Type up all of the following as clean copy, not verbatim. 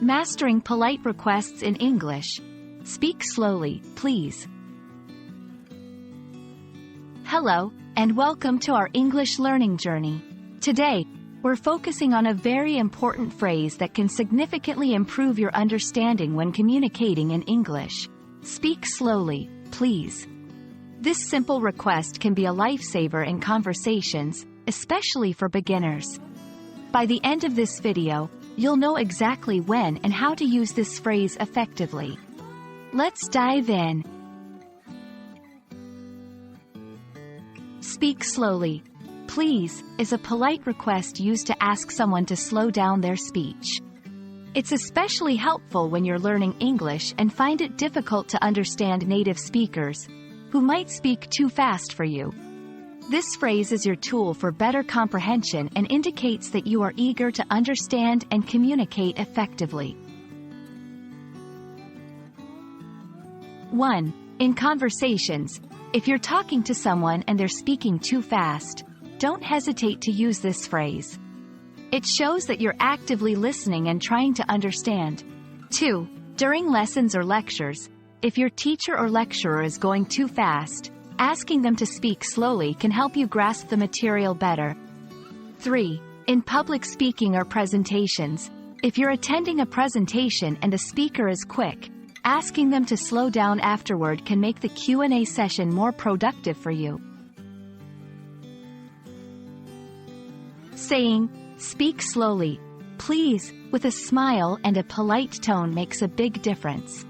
Mastering polite requests in English. Speak slowly, please. Hello, and welcome to our English learning journey. Today, we're focusing on a very important phrase that can significantly improve your understanding when communicating in English. Speak slowly, please. This simple request can be a lifesaver in conversations, especially for beginners. By the end of this video, you'll know exactly when and how to use this phrase effectively. Let's dive in. Speak slowly, please, is a polite request used to ask someone to slow down their speech. It's especially helpful when you're learning English and find it difficult to understand native speakers, who might speak too fast for you. This phrase is your tool for better comprehension and indicates that you are eager to understand and communicate effectively. 1. In conversations, if you're talking to someone and they're speaking too fast, don't hesitate to use this phrase. It shows that you're actively listening and trying to understand. 2. During lessons or lectures, if your teacher or lecturer is going too fast, asking them to speak slowly can help you grasp the material better. 3. In public speaking or presentations, if you're attending a presentation and the speaker is quick, asking them to slow down afterward can make the Q&A session more productive for you. Saying, "Speak slowly, please," with a smile and a polite tone makes a big difference.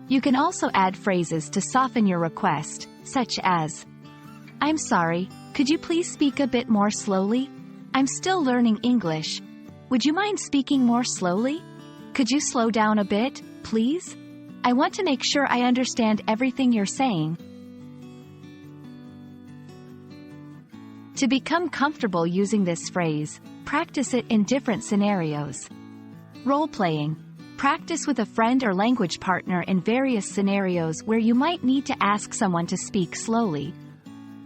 You can also add phrases to soften your request, such as, "I'm sorry, could you please speak a bit more slowly? I'm still learning English. Would you mind speaking more slowly? Could you slow down a bit, please? I want to make sure I understand everything you're saying." To become comfortable using this phrase, practice it in different scenarios. Role-playing. Practice with a friend or language partner in various scenarios where you might need to ask someone to speak slowly.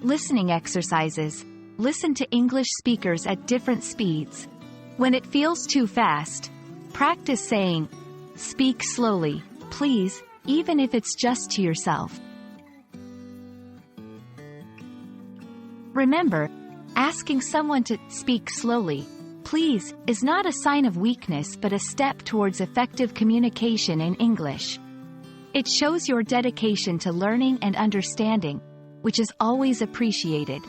Listening exercises. Listen to English speakers at different speeds. When it feels too fast, practice saying, "Speak slowly, please," even if it's just to yourself. Remember, asking someone to speak slowly, please, is not a sign of weakness but a step towards effective communication in English. It shows your dedication to learning and understanding, which is always appreciated.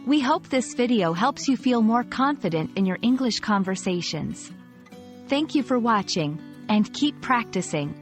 We hope this video helps you feel more confident in your English conversations. Thank you for watching, and keep practicing.